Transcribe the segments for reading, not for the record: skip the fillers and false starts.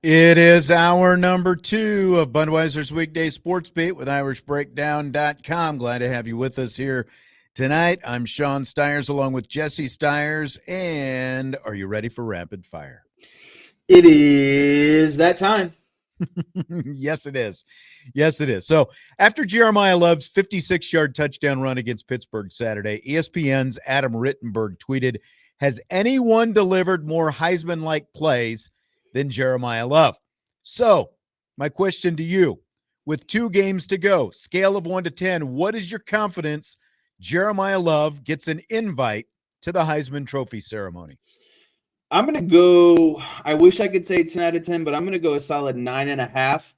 It is hour number 2 of Budweiser's Weekday Sports Beat with IrishBreakdown.com. Glad to have you with us here tonight. I'm Sean Stiers along with Jesse Stiers. And are you ready for rapid fire? It is that time. Yes, it is. Yes, it is. So after Jeremiyah Love's 56-yard touchdown run against Pittsburgh Saturday, ESPN's Adam Rittenberg tweeted, "Has anyone delivered more Heisman-like plays than Jeremiyah Love?" So my question to you, with 2 games to go, scale of 1 to 10, what is your confidence Jeremiyah Love gets an invite to the Heisman Trophy ceremony? I'm going to go, I wish I could say 10 out of 10, but I'm going to go a solid 9.5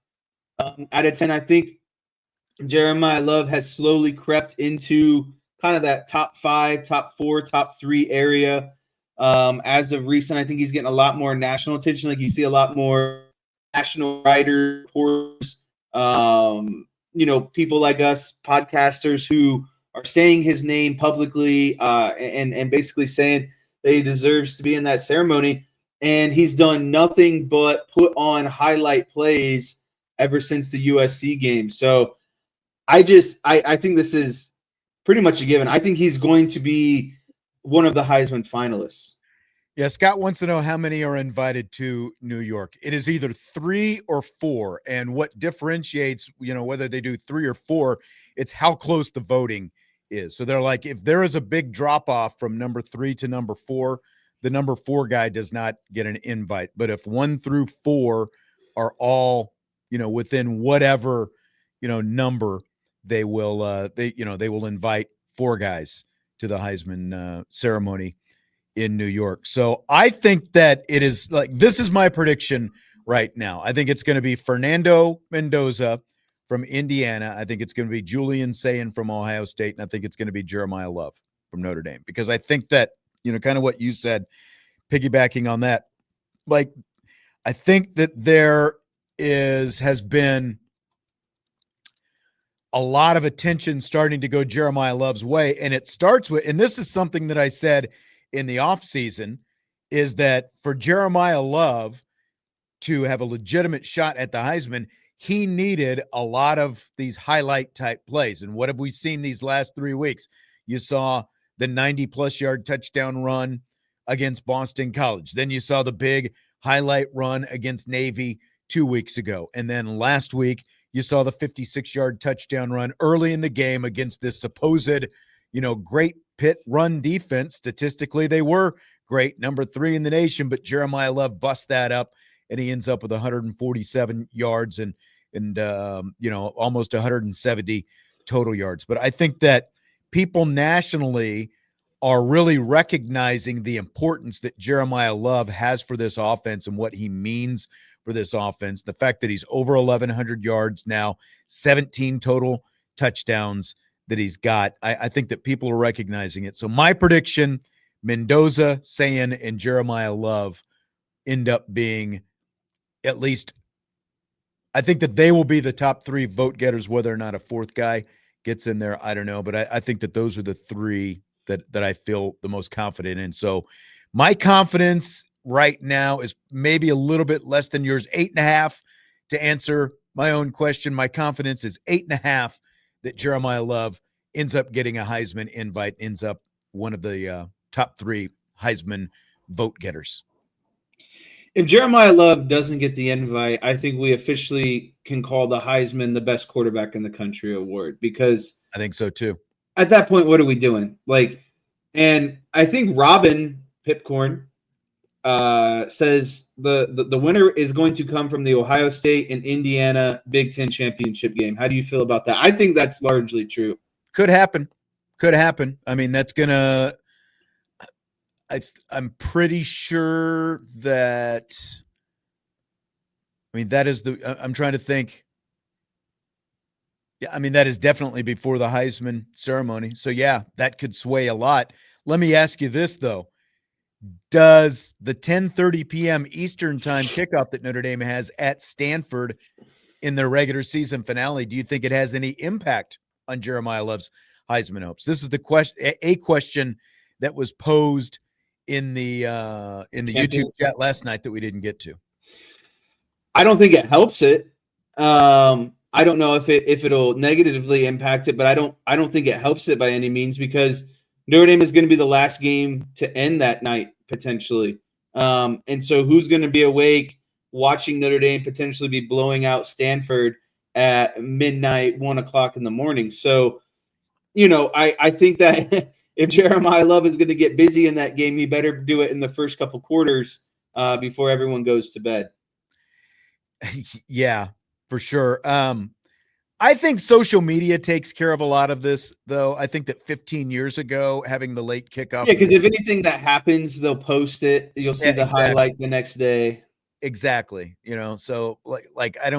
out of 10. I think Jeremiyah Love has slowly crept into kind of that top 5, top 4, top 3 area. As of recent, I think he's getting a lot more national attention. Like you see a lot more national writers, reporters, people like us, podcasters who are saying his name publicly and basically saying that he deserves to be in that ceremony. And he's done nothing but put on highlight plays ever since the USC game. So I think this is pretty much a given. I think he's going to be one of the Heisman finalists. Yeah, Scott wants to know how many are invited to New York. It is either 3 or 4, and what differentiates, whether they do 3 or 4, it's how close the voting is. So they're like, if there is a big drop off from number 3 to number 4, the number 4 guy does not get an invite. But if 1 through 4 are all, within whatever, number, they will they will invite 4 guys to the Heisman ceremony in New York. So I think that it is like, this is my prediction right now. I think it's going to be Fernando Mendoza from Indiana. I think it's going to be Julian Sayin from Ohio State. And I think it's going to be Jeremiyah Love from Notre Dame, because I think that, kind of what you said, piggybacking on that, like, I think that there has been a lot of attention starting to go Jeremiyah Love's way. And it starts with, and this is something that I said in the offseason, is that for Jeremiyah Love to have a legitimate shot at the Heisman, he needed a lot of these highlight type plays. And what have we seen these last 3 weeks? You saw the 90-plus yard touchdown run against Boston College. Then you saw the big highlight run against Navy 2 weeks ago. And then last week, you saw the 56-yard touchdown run early in the game against this supposed, great Pitt run defense. Statistically, they were great, number 3 in the nation, but Jeremiyah Love busts that up, and he ends up with 147 yards and almost 170 total yards. But I think that people nationally are really recognizing the importance that Jeremiyah Love has for this offense and what he means for this offense. The fact that he's over 1,100 yards now, 17 total touchdowns that he's got. I think that people are recognizing it. So my prediction, Mendoza, Sayin, and Jeremiyah Love end up being at least, I think that they will be the top 3 vote getters. Whether or not a 4th guy gets in there, I don't know. But I think that those are the 3 that I feel the most confident in. So my confidence right now is maybe a little bit less than yours, 8.5. To answer my own question, my confidence is 8.5 that Jeremiyah Love ends up getting a Heisman invite, ends up one of the top 3 Heisman vote getters. If Jeremiyah Love doesn't get the invite, I think we officially can call the Heisman the best quarterback in the country award, because I think so too. At that point, what are we doing? And I think Robin Pipcorn says the winner is going to come from the Ohio State and Indiana Big Ten championship game. How do you feel about that? I think that's largely true. Could happen. I mean, that's gonna. I'm pretty sure that. I mean, that is I'm trying to think. Yeah, I mean, that is definitely before the Heisman ceremony. So, yeah, that could sway a lot. Let me ask you this, though. Does the 10:30 p.m. Eastern time kickoff that Notre Dame has at Stanford in their regular season finale, do you think it has any impact on Jeremiyah Love's Heisman hopes? This is the question that was posed in the YouTube chat last night that we didn't get to. I don't think it helps it. I don't know if it'll negatively impact it, but I don't think it helps it by any means, because Notre Dame is going to be the last game to end that night potentially. And so who's going to be awake watching Notre Dame potentially be blowing out Stanford at midnight, 1 o'clock in the morning? So, I think that if Jeremiyah Love is going to get busy in that game, he better do it in the first couple quarters before everyone goes to bed. Yeah, for sure. I think social media takes care of a lot of this, though. I think that 15 years ago, having the late kickoff. Yeah, because if anything that happens, they'll post it. You'll see the exactly. highlight the next day. Exactly. So I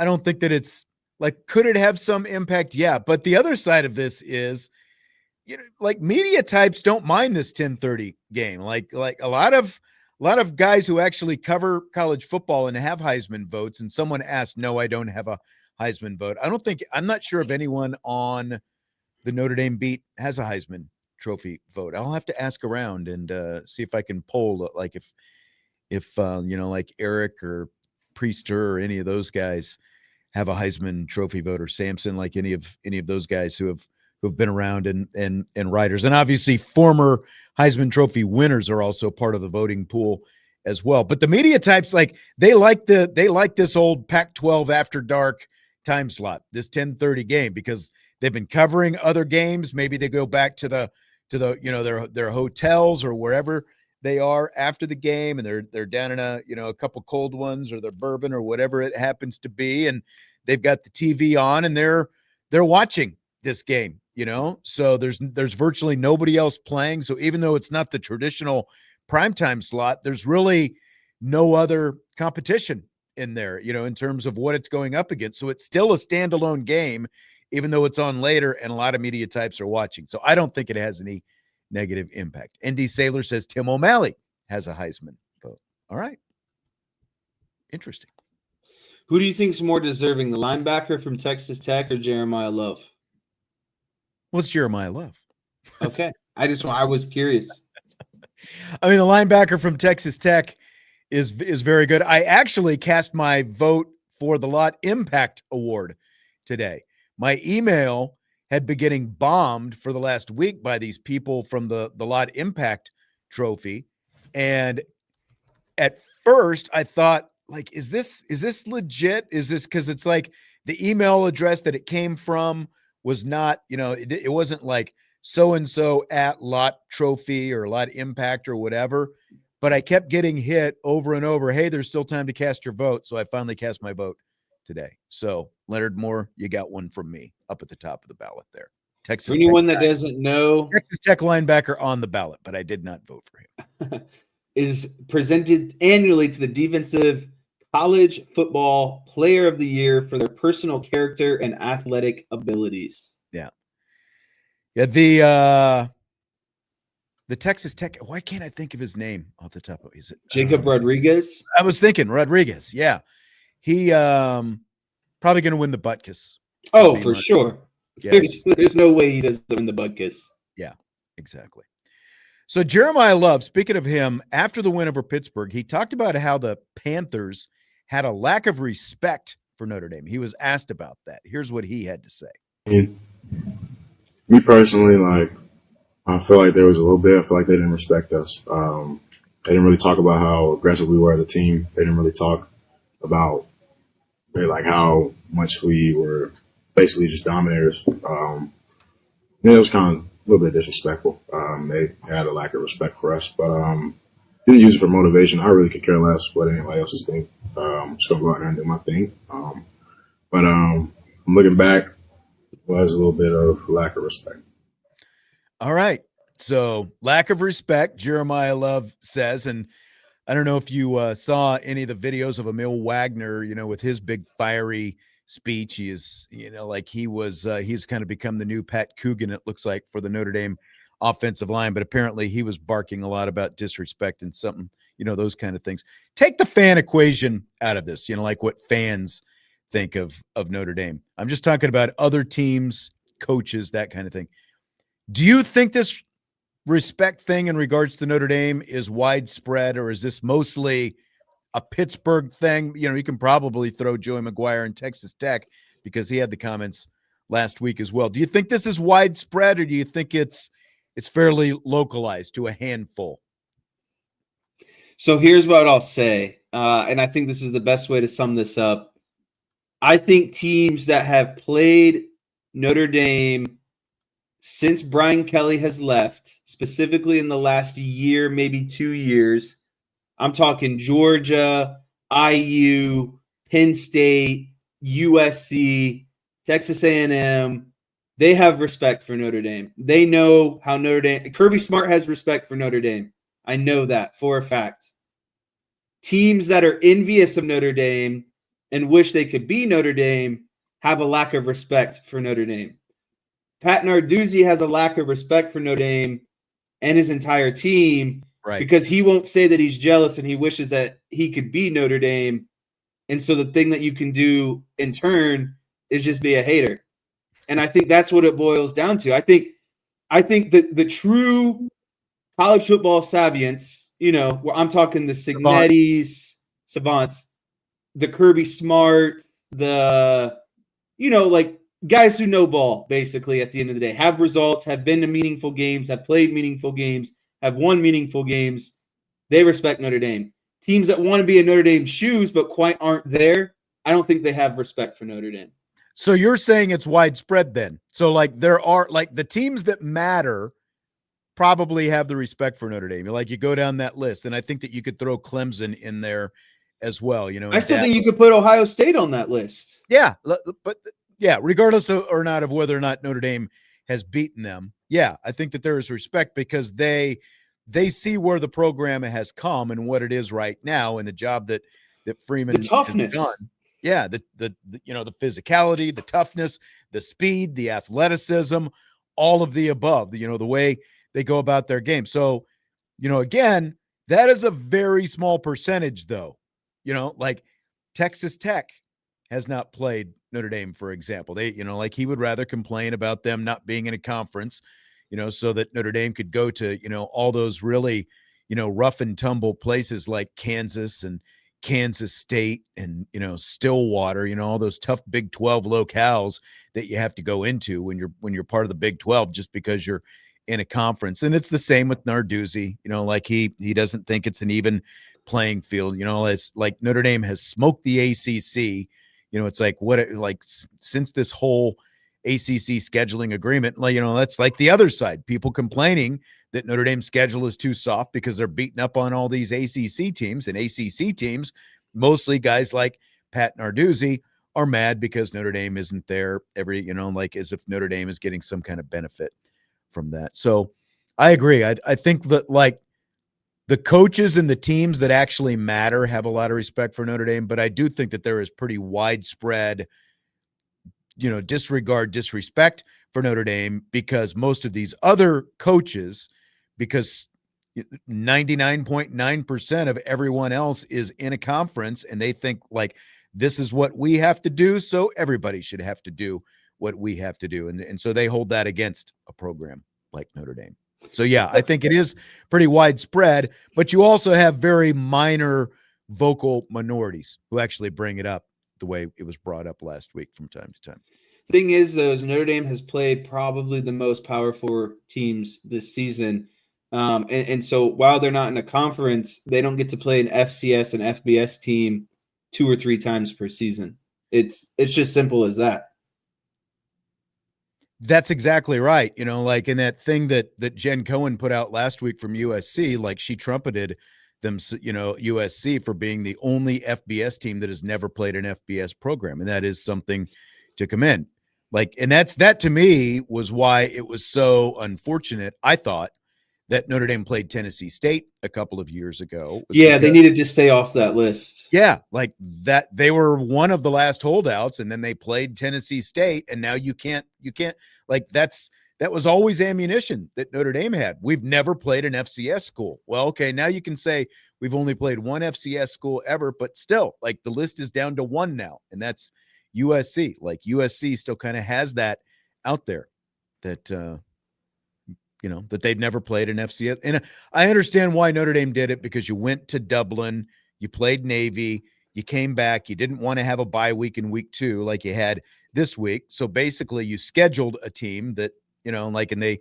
don't think that it's like, could it have some impact? Yeah. But the other side of this is, like, media types don't mind this 10:30 game. Like a lot of guys who actually cover college football and have Heisman votes. And someone asked, no, I don't have a Heisman vote. I'm not sure if anyone on the Notre Dame beat has a Heisman Trophy vote. I'll have to ask around and see if I can poll, like, if like Eric or Priester or any of those guys have a Heisman Trophy vote, or Sampson, like any of those guys who have been around and writers. And obviously former Heisman Trophy winners are also part of the voting pool as well. But the media types, like, they like this old Pac-12 after dark time slot, this 10:30 game, because they've been covering other games. Maybe they go back to the their hotels or wherever they are after the game, and they're down in a couple cold ones or their bourbon or whatever it happens to be, and they've got the TV on and they're watching this game, so there's virtually nobody else playing. So even though it's not the traditional primetime slot, there's really no other competition in there, in terms of what it's going up against. So it's still a standalone game, even though it's on later and a lot of media types are watching. So I don't think it has any negative impact. ND Sailor says Tim O'Malley has a Heisman vote. All right. Interesting. Who do you think is more deserving, the linebacker from Texas Tech or Jeremiyah Love? What's Jeremiyah Love? Okay. I was curious. I mean, the linebacker from Texas Tech is very good. I actually cast my vote for the Lot Impact Award today. My email had been getting bombed for the last week by these people from the Lot Impact Trophy. And at first I thought, like, is this legit? Is this, because it's like the email address that it came from was not, it wasn't like so-and-so at Lot Trophy or Lot Impact or whatever. But I kept getting hit over and over. Hey, there's still time to cast your vote. So I finally cast my vote today. So Leonard Moore, you got one from me up at the top of the ballot there. Texas For anyone Tech that doesn't know, Texas Tech linebacker on the ballot, but I did not vote for him. is presented annually to the defensive college football player of the year for their personal character and athletic abilities. Yeah. Yeah, the Texas Tech, why can't I think of his name off the top of it? Is it Jacob Rodriguez? I was thinking Rodriguez. Yeah. He probably going to win the Butkus. Oh, for sure. Yes. There's no way he doesn't win the Butkus. Yeah, exactly. So Jeremiyah Love, speaking of him, after the win over Pittsburgh, he talked about how the Panthers had a lack of respect for Notre Dame. He was asked about that. Here's what he had to say. Me personally, I feel like there was a little bit. I feel like they didn't respect us. They didn't really talk about how aggressive we were as a team. They didn't really talk about how much we were basically just dominators. It was kind of a little bit disrespectful. They had a lack of respect for us, but didn't use it for motivation. I really could care less what anybody else is thinking. Just gonna go out there and do my thing. But looking back, was a little bit of lack of respect. All right. So lack of respect, Jeremiyah Love says, and I don't know if you saw any of the videos of Emil Wagner, with his big fiery speech. He is, he's kind of become the new Pat Coogan, it looks like, for the Notre Dame offensive line. But apparently he was barking a lot about disrespect and something, those kind of things. Take the fan equation out of this, like what fans think of Notre Dame. I'm just talking about other teams, coaches, that kind of thing. Do you think this respect thing in regards to Notre Dame is widespread, or is this mostly a Pittsburgh thing. You can probably throw Joey McGuire and Texas Tech because he had the comments last week as well. Do you think this is widespread, or do you think it's fairly localized to a handful? So here's what I'll say, and I think this is the best way to sum this up. I think teams that have played Notre Dame since Brian Kelly has left, specifically in the last year, maybe 2 years, I'm talking Georgia, IU, Penn State, USC, Texas A&M, they have respect for Notre Dame. They know how Notre Dame – Kirby Smart has respect for Notre Dame. I know that for a fact. Teams that are envious of Notre Dame and wish they could be Notre Dame have a lack of respect for Notre Dame. Pat Narduzzi has a lack of respect for Notre Dame and his entire team, right, because he won't say that he's jealous and he wishes that he could be Notre Dame. And so the thing that you can do in turn is just be a hater. And I think that's what it boils down to. I think that the true college football saviants, where I'm talking the Signettis, savants, the Kirby Smart, the, like guys who know ball, basically, at the end of the day, have results, have been to meaningful games, have played meaningful games, have won meaningful games. They respect Notre Dame. Teams that want to be in Notre Dame's shoes but quite aren't there, I don't think they have respect for Notre Dame. So you're saying it's widespread then. So there are the teams that matter probably have the respect for Notre Dame. You go down that list, and I think that you could throw Clemson in there as well. I still think you could put Ohio State on that list. Yeah, but regardless or not of whether or not Notre Dame has beaten them, I think that there is respect because they see where the program has come and what it is right now, and the job that Freeman, the toughness, has done. Yeah, the physicality, the toughness, the speed, the athleticism, all of the above. The way they go about their game. So, again, that is a very small percentage, though. Texas Tech has not played Notre Dame, for example. They, he would rather complain about them not being in a conference, so that Notre Dame could go to, all those really, rough and tumble places like Kansas and Kansas State and, Stillwater, all those tough Big 12 locales that you have to go into when you're part of the Big 12 just because you're in a conference. And it's the same with Narduzzi, he doesn't think it's an even playing field. It's like Notre Dame has smoked the ACC. It's since this whole ACC scheduling agreement, that's like the other side, people complaining that Notre Dame's schedule is too soft because they're beating up on all these ACC teams, and ACC teams, mostly guys like Pat Narduzzi, are mad because Notre Dame isn't there as if Notre Dame is getting some kind of benefit from that. So I agree. I think that the coaches and the teams that actually matter have a lot of respect for Notre Dame, but I do think that there is pretty widespread, disrespect for Notre Dame because most of these other coaches, because 99.9% of everyone else is in a conference and they think this is what we have to do, so everybody should have to do what we have to do. And so they hold that against a program like Notre Dame. So, I think it is pretty widespread, but you also have very minor vocal minorities who actually bring it up the way it was brought up last week from time to time. Thing is, though, is Notre Dame has played probably the most powerful teams this season. And so while they're not in a conference, they don't get to play an FCS and FBS team 2 or 3 times per season. It's just simple as that. That's exactly right. In that thing that Jen Cohen put out last week from USC, she trumpeted them, USC for being the only FBS team that has never played an FBS program. And that is something to commend. And that to me was why it was so unfortunate, I thought, that Notre Dame played Tennessee State a couple of years ago. Yeah, they needed to stay off that list. Yeah, that they were one of the last holdouts, and then they played Tennessee State, and now you can't that was always ammunition that Notre Dame had. We've never played an FCS school. Well, okay, now you can say we've only played one FCS school ever, but still, the list is down to 1 now, and that's USC. USC still kind of has that out there that that they've never played an FCS. And I understand why Notre Dame did it, because you went to Dublin, You played Navy. You came back. You didn't want to have a bye week in week 2 like you had this week. So basically, you scheduled a team that, and they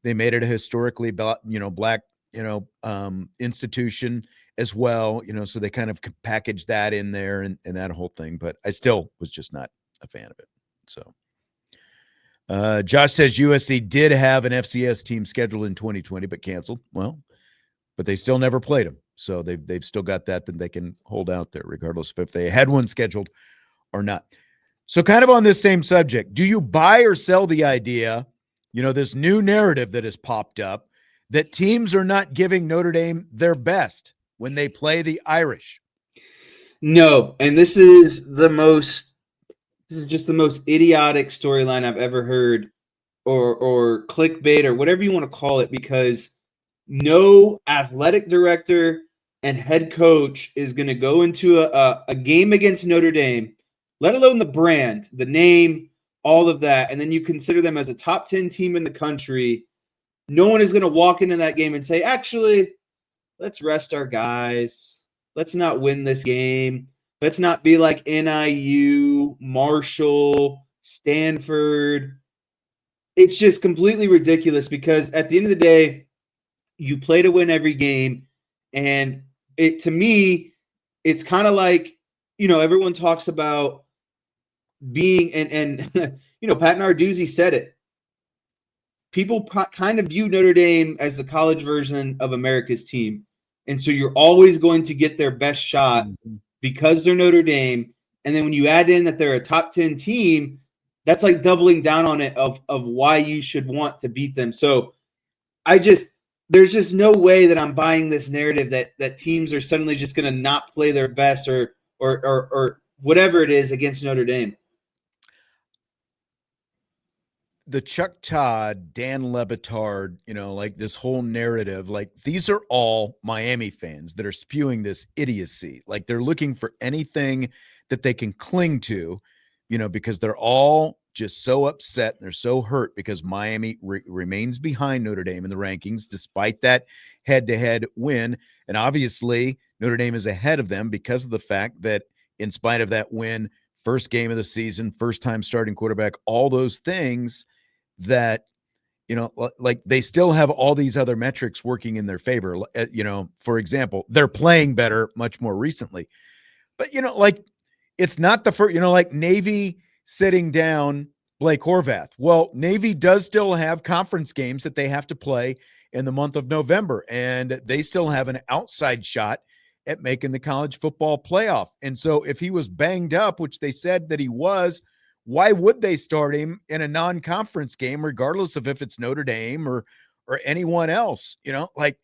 made it a historically, black, institution as well, so they kind of packaged that in there and that whole thing. But I still was just not a fan of it. So Josh says USC did have an FCS team scheduled in 2020, but canceled. Well, but they still never played them. So they've still got that they can hold out there, regardless of if they had one scheduled or not. So kind of on this same subject, do you buy or sell the idea, this new narrative that has popped up, that teams are not giving Notre Dame their best when they play the Irish? No, and this is just the most idiotic storyline I've ever heard, or clickbait, or whatever you want to call it, because no athletic director and head coach is going to go into a game against Notre Dame, let alone the brand, the name, all of that, and then you consider them as a top 10 team in the country. No one is going to walk into that game and say, actually, let's rest our guys. Let's not win this game. Let's not be like NIU, Marshall, Stanford. It's just completely ridiculous, because at the end of the day, you play to win every game. And to me, it's kind of like, everyone talks about being, and Pat Narduzzi said it. People kind of view Notre Dame as the college version of America's team. And so you're always going to get their best shot because they're Notre Dame. And then when you add in that they're a top 10 team, that's like doubling down on it of why you should want to beat them. So there's just no way that I'm buying this narrative that teams are suddenly just going to not play their best or whatever it is against Notre Dame. The Chuck Todd, Dan Le Batard, like this whole narrative, like these are all Miami fans that are spewing this idiocy. Like they're looking for anything that they can cling to, because they're all just so upset. They're so hurt because Miami remains behind Notre Dame in the rankings, despite that head-to-head win. And obviously Notre Dame is ahead of them because of the fact that in spite of that win, first game of the season, first time starting quarterback, all those things that, like they still have all these other metrics working in their favor. For example, they're playing better much more recently, but like it's not the first, like Navy sitting down Blake Horvath. Well, Navy does still have conference games that they have to play in the month of November, and they still have an outside shot at making the college football playoff. And so if he was banged up, which they said that he was, why would they start him in a non-conference game, regardless of if it's Notre Dame or anyone else? Like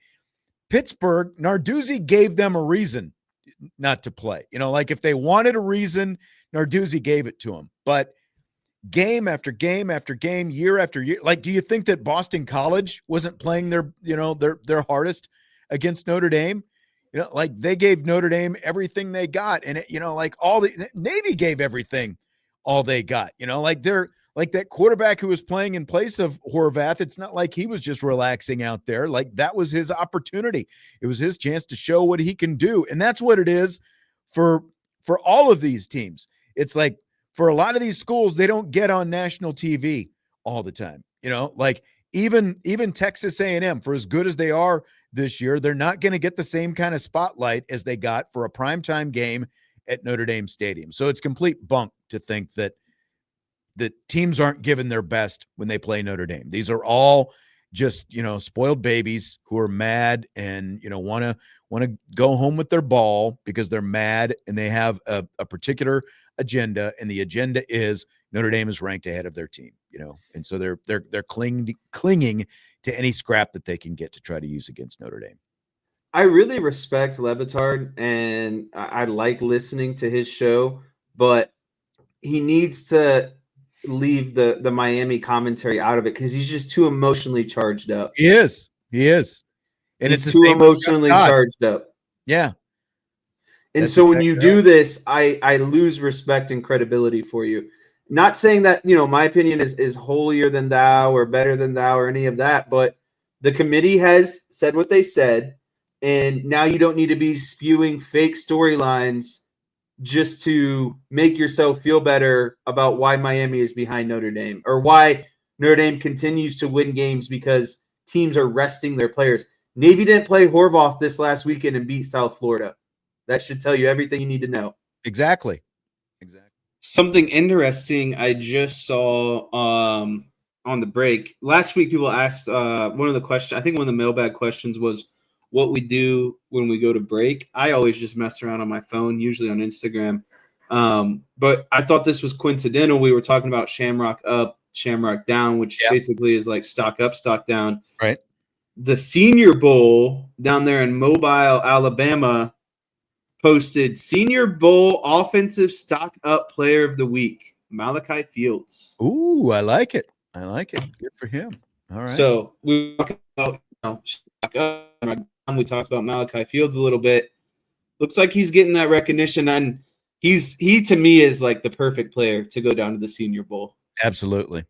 Pittsburgh, Narduzzi gave them a reason not to play. Like if they wanted a reason, Narduzzi gave it to them. But game after game after game, year after year, like, do you think that Boston College wasn't playing their hardest against Notre Dame? Like they gave Notre Dame everything they got, and like all the Navy gave everything all they got. Like they're like that quarterback who was playing in place of Horvath. It's not like he was just relaxing out there. Like that was his opportunity. It was his chance to show what he can do, and that's what it is for all of these teams. It's like for a lot of these schools, they don't get on national TV all the time. Like even Texas A&M, for as good as they are this year, they're not going to get the same kind of spotlight as they got for a primetime game at Notre Dame Stadium. So it's complete bunk to think that teams aren't given their best when they play Notre Dame. These are all just, spoiled babies who are mad and, want to go home with their ball because they're mad and they have a particular agenda. And the agenda is Notre Dame is ranked ahead of their team, and so they're clinging to any scrap that they can get to try to use against Notre Dame. I really respect Le Batard, and I like listening to his show, but he needs to leave the Miami commentary out of it because he's just too emotionally charged up. He is. And it's too emotionally charged up. Yeah. And so when you do this, I lose respect and credibility for you. Not saying that, my opinion is holier than thou or better than thou or any of that, but the committee has said what they said. And now you don't need to be spewing fake storylines just to make yourself feel better about why Miami is behind Notre Dame or why Notre Dame continues to win games because teams are resting their players. Navy didn't play Horvath this last weekend and beat South Florida. That should tell you everything you need to know. Exactly. Something interesting I just saw on the break. Last week, people asked one of the questions. I think one of the mailbag questions was what we do when we go to break. I always just mess around on my phone, usually on Instagram. But I thought this was coincidental. We were talking about Shamrock up, Shamrock down, which basically is like stock up, stock down. Right. The Senior Bowl down there in Mobile, Alabama, posted Senior Bowl offensive stock up player of the week, Malachi Fields. Ooh, I like it. Good for him. All right. So we talked about stock up. We talked about Malachi Fields a little bit. Looks like he's getting that recognition, and he to me is like the perfect player to go down to the Senior Bowl. Absolutely.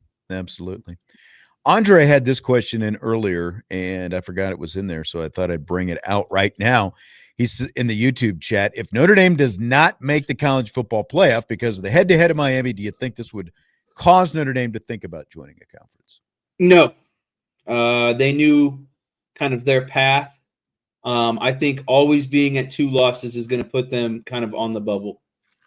Andre had this question in earlier, and I forgot it was in there, so I thought I'd bring it out right now. He's in the YouTube chat. If Notre Dame does not make the college football playoff because of the head-to-head of Miami, do you think this would cause Notre Dame to think about joining a conference? No. They knew kind of their path. I think always being at 2 losses is going to put them kind of on the bubble.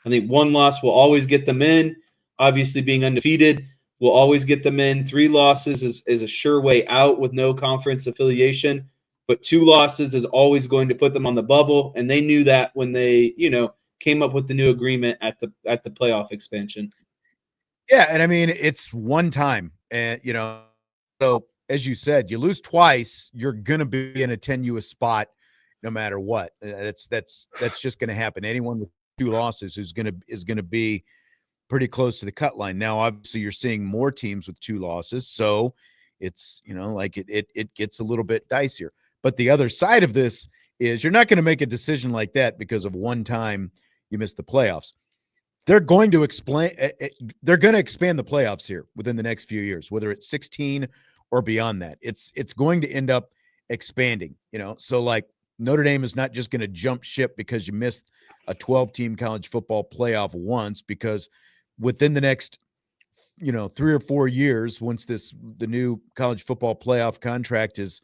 I think 1 loss will always get them in. Obviously, being undefeated will always get them in. 3 losses is a sure way out with no conference affiliation. But 2 losses is always going to put them on the bubble, and they knew that when they, came up with the new agreement at the playoff expansion. Yeah, and I mean it's one time, and so as you said, you lose twice, you're gonna be in a tenuous spot, no matter what. That's just gonna happen. Anyone with 2 losses is gonna be pretty close to the cut line. Now, obviously, you're seeing more teams with 2 losses, so it's it gets a little bit dicier. But the other side of this is you're not going to make a decision like that because of one time you missed the playoffs. They're going to expand the playoffs here within the next few years, whether it's 16 or beyond that. It's going to end up expanding, So like Notre Dame is not just going to jump ship because you missed a 12-team college football playoff once, because within the next 3 or 4 years, once the new college football playoff contract is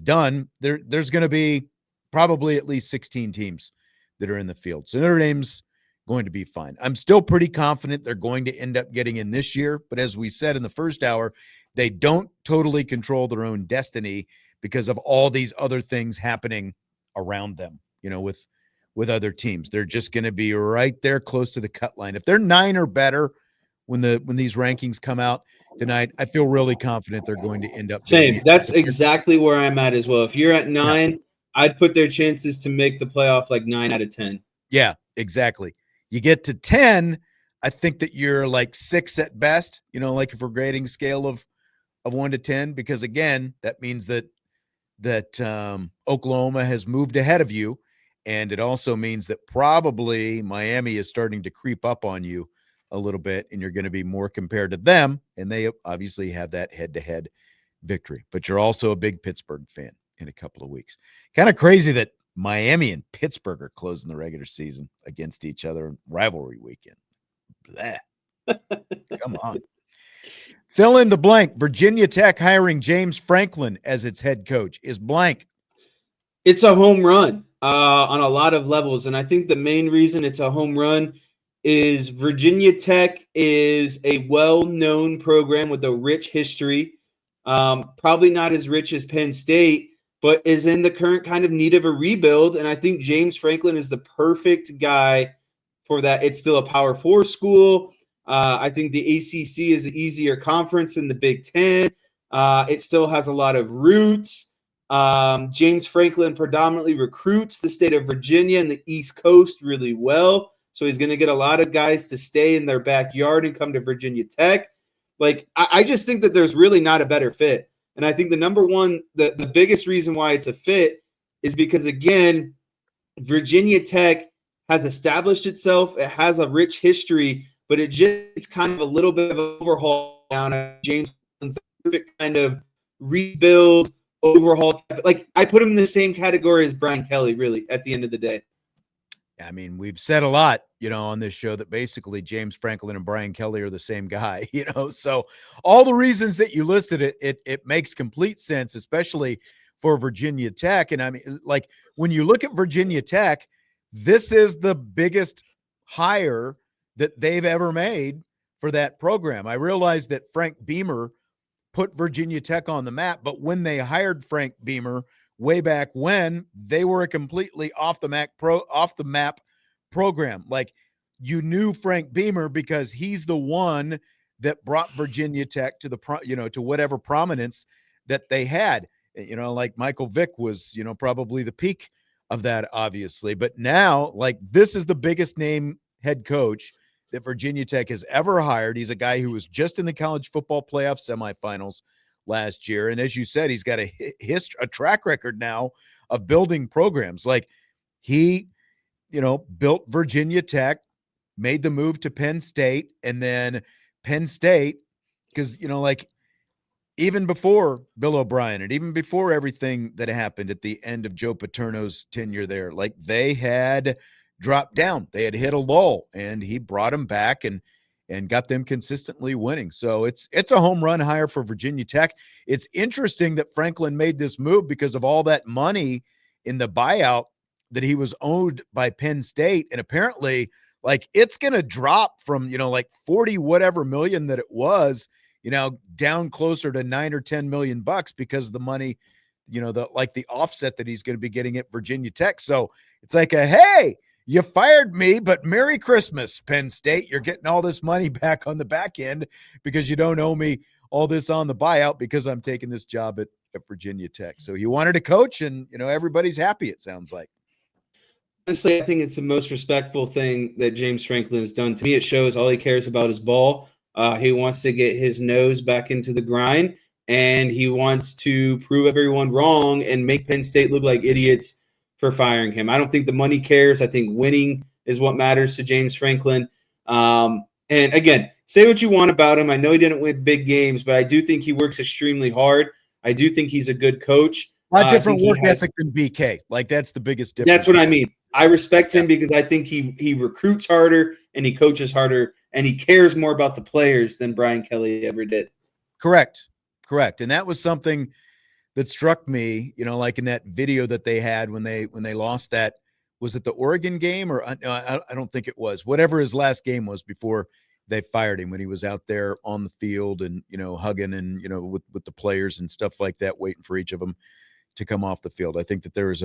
done, there's going to be probably at least 16 teams that are in the field. So Notre Dame's going to be fine. I'm still pretty confident they're going to end up getting in this year, but as we said in the first hour, they don't totally control their own destiny because of all these other things happening around them, with other teams. They're just going to be right there close to the cut line. If they're 9 or better when these rankings come out tonight, I feel really confident they're going to end up same. That's exactly where I'm at as well. If you're at 9, I'd put their chances to make the playoff like 9 out of 10. Yeah, exactly. You get to 10, I think that you're like 6 at best, like if we're grading a scale of 1 to 10, because again, that means that Oklahoma has moved ahead of you. And it also means that probably Miami is starting to creep up on you a little bit, and you're going to be more compared to them. And they obviously have that head-to-head victory. But you're also a big Pittsburgh fan in a couple of weeks. Kind of crazy that Miami and Pittsburgh are closing the regular season against each other in rivalry weekend. Blah. Come on. Fill in the blank. Virginia Tech hiring James Franklin as its head coach is blank. It's a home run on a lot of levels. And I think the main reason it's a home run is Virginia Tech is a well-known program with a rich history, probably not as rich as Penn State, but is in the current kind of need of a rebuild. And I think James Franklin is the perfect guy for that. It's still a Power 4 school. I think the ACC is an easier conference than the Big Ten. It still has a lot of roots. James Franklin predominantly recruits the state of Virginia and the East Coast really well. So he's going to get a lot of guys to stay in their backyard and come to Virginia Tech. Like, I just think that there's really not a better fit. And I think the biggest reason why it's a fit is because, again, Virginia Tech has established itself. It has a rich history, but it's kind of a little bit of an overhaul down at James Franklin's perfect kind of rebuild, overhaul. Like, I put him in the same category as Brian Kelly, really, at the end of the day. I mean, we've said a lot, on this show that basically James Franklin and Brian Kelly are the same guy, so all the reasons that you listed, it makes complete sense, especially for Virginia Tech. And I mean, like, when you look at Virginia Tech, this is the biggest hire that they've ever made for that program. I realize that Frank Beamer put Virginia Tech on the map, but when they hired Frank Beamer way back when, they were a completely off the map program. Like, you knew Frank Beamer because he's the one that brought Virginia Tech to to whatever prominence that they had. Like Michael Vick was, probably the peak of that, obviously. But now, like, this is the biggest name head coach that Virginia Tech has ever hired. He's a guy who was just in the college football playoff semifinals last year. And as you said, he's got a track record now of building programs. Like, he, built Virginia Tech, made the move to Penn State, and then Penn State, because, like, even before Bill O'Brien and even before everything that happened at the end of Joe Paterno's tenure there, like, they had dropped down. They had hit a lull, and he brought them back and got them consistently winning. So it's a home run hire for Virginia Tech. It's interesting that Franklin made this move because of all that money in the buyout that he was owed by Penn State. And apparently, like, it's going to drop from, like 40 whatever million that it was, down closer to $9 or $10 million because of the money, the offset that he's going to be getting at Virginia Tech. So it's like hey, you fired me, but Merry Christmas, Penn State. You're getting all this money back on the back end because you don't owe me all this on the buyout because I'm taking this job at Virginia Tech. So he wanted to coach, and, everybody's happy, it sounds like. Honestly, I think it's the most respectful thing that James Franklin has done. To me, it shows all he cares about is ball. He wants to get his nose back into the grind, and he wants to prove everyone wrong and make Penn State look like idiots for firing him. I don't think the money cares. I think winning is what matters to James Franklin. And again, say what you want about him. I know he didn't win big games, but I do think he works extremely hard. I do think he's a good coach. A lot different work ethic than BK. Like, that's the biggest difference. That's what I mean. I respect him because I think he recruits harder and he coaches harder and he cares more about the players than Brian Kelly ever did. Correct. And that was something that struck me, like in that video that they had when they lost that, was it the Oregon game or I don't think it was, whatever his last game was before they fired him, when he was out there on the field and, hugging and, with the players and stuff like that, waiting for each of them to come off the field. I think that there was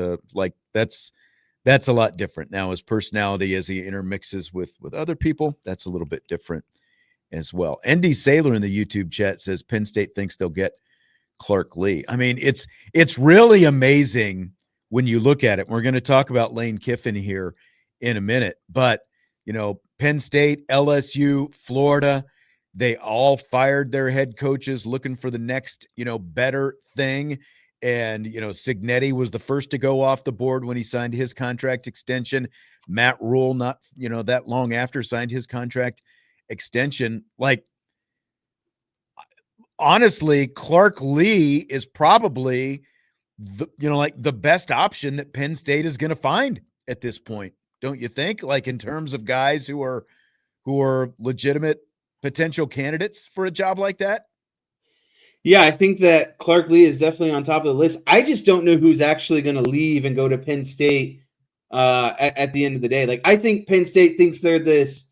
that's a lot different now. His personality, as he intermixes with other people, that's a little bit different as well. ND Saylor in the YouTube chat says Penn State thinks they'll get Clark Lee. I mean, it's really amazing when you look at it. We're going to talk about Lane Kiffin here in a minute, but Penn State, LSU, Florida, they all fired their head coaches looking for the next, better thing. And, Cignetti was the first to go off the board when he signed his contract extension. Matt Rule, not, that long after, signed his contract extension. Like, honestly, Clark Lee is probably the best option that Penn State is going to find at this point. Don't you think? Like, in terms of guys who are legitimate potential candidates for a job like that? Yeah, I think that Clark Lee is definitely on top of the list. I just don't know who's actually going to leave and go to Penn State at the end of the day. Like, I think Penn State thinks they're this,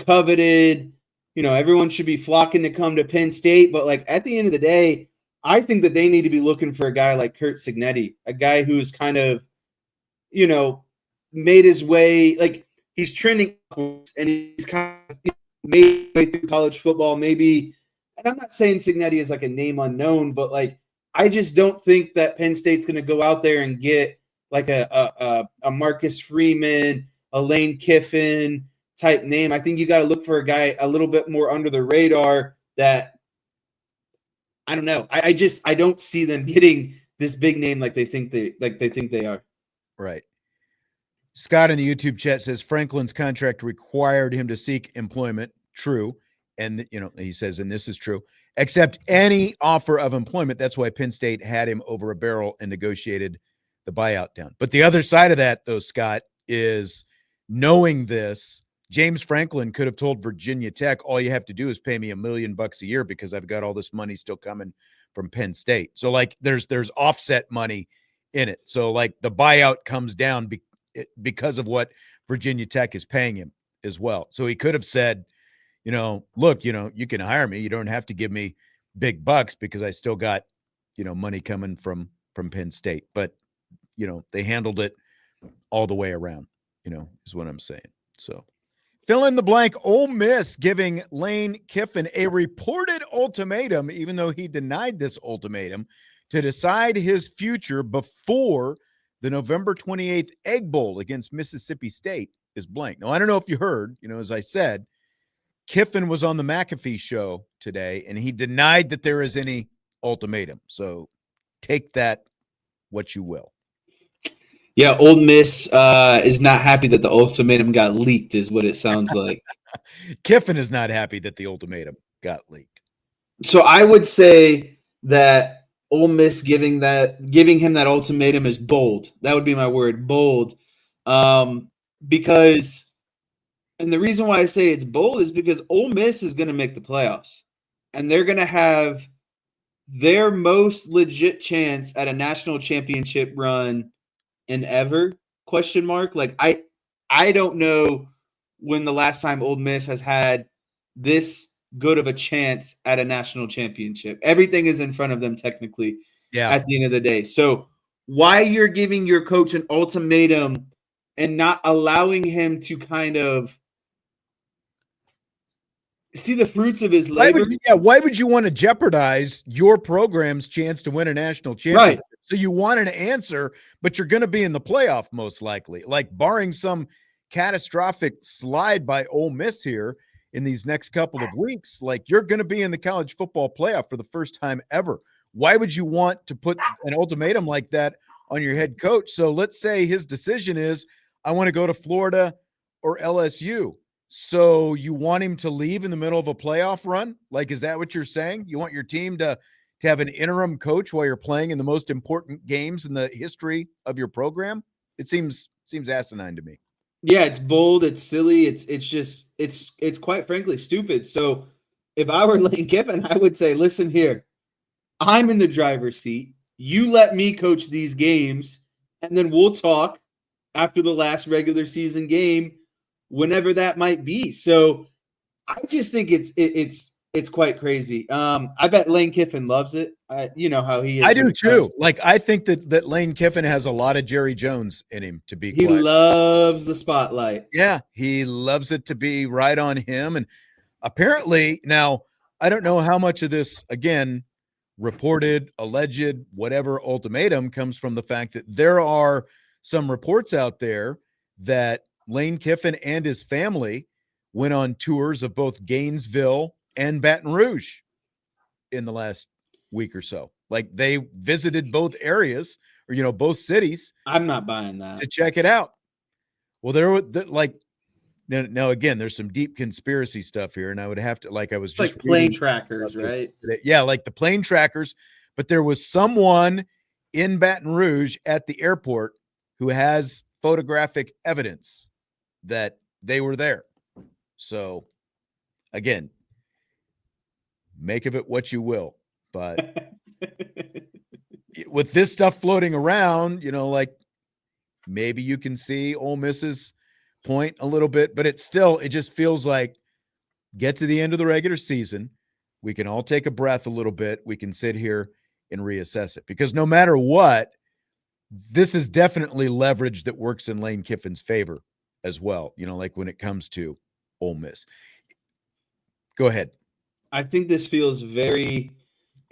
coveted, everyone should be flocking to come to Penn State. But, like, at the end of the day, I think that they need to be looking for a guy like Kurt Cignetti, a guy who's kind of, made his way. Like, he's trending and he's kind of made his way through college football, maybe. And I'm not saying Cignetti is like a name unknown, but, like, I just don't think that Penn State's going to go out there and get like a Marcus Freeman, a Lane Kiffin type name. I think you got to look for a guy a little bit more under the radar that, I don't know. I don't see them getting this big name like they think they are. Right. Scott in the YouTube chat says Franklin's contract required him to seek employment. True. And, he says, and this is true. accept any offer of employment. That's why Penn State had him over a barrel and negotiated the buyout down. But the other side of that, though, Scott, is knowing this, James Franklin could have told Virginia Tech, all you have to do is pay me $1 million a year because I've got all this money still coming from Penn State. So like there's offset money in it. So like the buyout comes down because of what Virginia Tech is paying him as well. So he could have said, look, you can hire me. You don't have to give me big bucks because I still got, money coming from Penn State. But, they handled it all the way around, is what I'm saying. So fill in the blank. Ole Miss giving Lane Kiffin a reported ultimatum, even though he denied this ultimatum, to decide his future before the November 28th Egg Bowl against Mississippi State is blank. Now, I don't know if you heard, as I said, Kiffin was on the McAfee show today, and he denied that there is any ultimatum. So take that what you will. Yeah, Ole Miss is not happy that the ultimatum got leaked, is what it sounds like. Kiffin is not happy that the ultimatum got leaked. So I would say that Ole Miss giving him that ultimatum is bold. That would be my word, bold. Because, and the reason why I say it's bold is because Ole Miss is going to make the playoffs, and they're going to have their most legit chance at a national championship run in ever, ? Like I don't know when the last time Ole Miss has had this good of a chance at a national championship. Everything is in front of them technically at the end of the day. So why you're giving your coach an ultimatum and not allowing him to kind of see the fruits of his labor? Why would you want to jeopardize your program's chance to win a national championship? Right. So you want an answer, but you're going to be in the playoff most likely. Like barring some catastrophic slide by Ole Miss here in these next couple of weeks, like you're going to be in the college football playoff for the first time ever. Why would you want to put an ultimatum like that on your head coach? So let's say his decision is, I want to go to Florida or LSU. So you want him to leave in the middle of a playoff run? Like, is that what you're saying? You want your team to have an interim coach while you're playing in the most important games in the history of your program? It seems asinine to me. Yeah, it's bold, it's silly, it's quite frankly stupid. So if I were Lane Kiffin, I would say, listen here, I'm in the driver's seat. You let me coach these games, and then we'll talk after the last regular season game, whenever that might be. So I just think it's quite crazy. I bet Lane Kiffin loves it. You know how he is. I do too. Like, I think that Lane Kiffin has a lot of Jerry Jones in him, to be He quiet. loves the spotlight. Yeah, he loves it to be right on him. And apparently, now, I don't know how much of this, again, reported, alleged, whatever ultimatum comes from the fact that there are some reports out there that Lane Kiffin and his family went on tours of both Gainesville and Baton Rouge in the last week or so. Like they visited both areas or, both cities. I'm not buying that. To check it out. Well, there were now again, there's some deep conspiracy stuff here. And I would have to, I was just like plane trackers, right? Yeah. Like the plane trackers, but there was someone in Baton Rouge at the airport who has photographic evidence that they were there. So again, make of it what you will, but with this stuff floating around, maybe you can see Ole Miss's point a little bit, but it just feels like get to the end of the regular season. We can all take a breath a little bit. We can sit here and reassess it because no matter what, this is definitely leverage that works in Lane Kiffin's favor as well. Like when it comes to Ole Miss. Go ahead. I think this feels very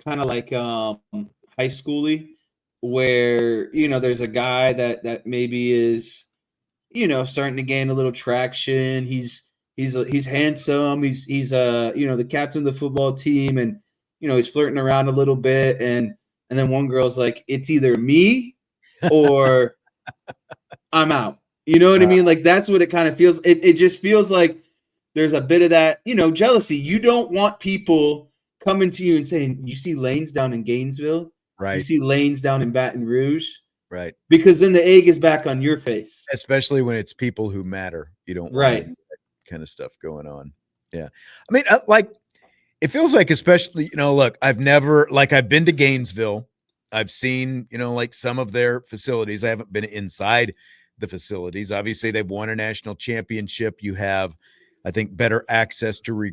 kind of like high schooly, where there's a guy that maybe is starting to gain a little traction. He's handsome. He's the captain of the football team, and he's flirting around a little bit, and then one girl's like, it's either me or I'm out. You know what I mean? Like that's what it kind of feels. It just feels like there's a bit of that, jealousy. You don't want people coming to you and saying, you see lanes down in Gainesville? You Right. see lanes down in Baton Rouge? Right. Because then the egg is back on your face. Especially when it's people who matter. You don't want Right. that kind of stuff going on. Yeah. I mean, like, it feels like, especially, look, I've been to Gainesville. I've seen, like some of their facilities. I haven't been inside the facilities. Obviously, they've won a national championship. You have, I think, better access to,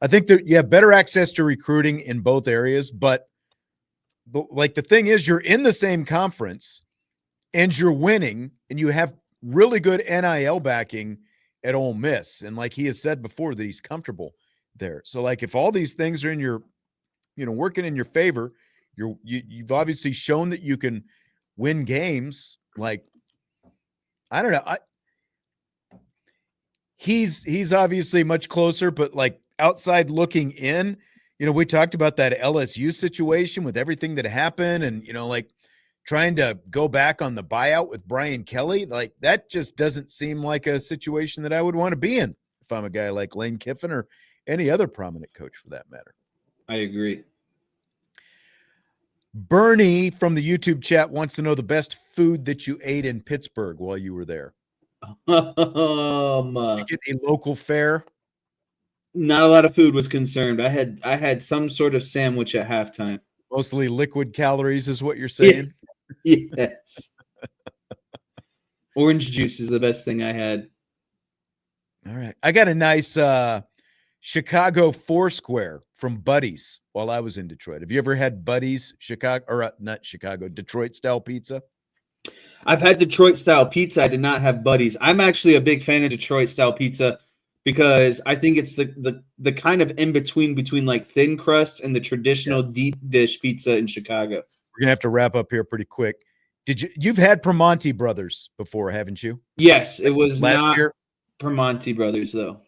I think that you have better access to recruiting in both areas. But like, the thing is, you're in the same conference and you're winning and you have really good NIL backing at Ole Miss. And like he has said before, that he's comfortable there. So like, if all these things are in your, working in your favor, you've obviously shown that you can win games. Like, I don't know. He's obviously much closer, but like, outside looking in, we talked about that LSU situation with everything that happened and, like trying to go back on the buyout with Brian Kelly. Like, that just doesn't seem like a situation that I would want to be in if I'm a guy like Lane Kiffin or any other prominent coach for that matter. I agree. Bernie from the YouTube chat wants to know the best food that you ate in Pittsburgh while you were there. Did you get a local fare? Not a lot of food was concerned. I had some sort of sandwich at halftime. Mostly liquid calories is what you're saying? Yes. Orange juice is the best thing I had. All right. I got a nice Chicago Foursquare from Buddy's while I was in Detroit. Have you ever had Buddy's Detroit style pizza? I've had Detroit style pizza. I did not have Buddy's. I'm actually a big fan of Detroit style pizza because I think it's the kind of in between like thin crust and the traditional deep dish pizza in Chicago. We're gonna have to wrap up here pretty quick. You've had Primanti Brothers before, haven't you? Yes, it was last year. Primanti Brothers though.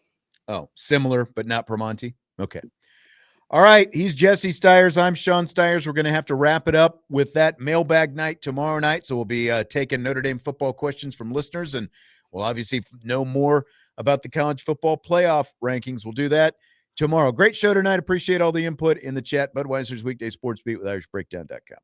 Oh, similar, but not Primanti. Okay. All right. He's Jesse Stiers. I'm Sean Stiers. We're going to have to wrap it up with that mailbag night tomorrow night. So we'll be taking Notre Dame football questions from listeners, and we'll obviously know more about the college football playoff rankings. We'll do that tomorrow. Great show tonight. Appreciate all the input in the chat. Budweiser's Weekday Sports Beat with IrishBreakdown.com.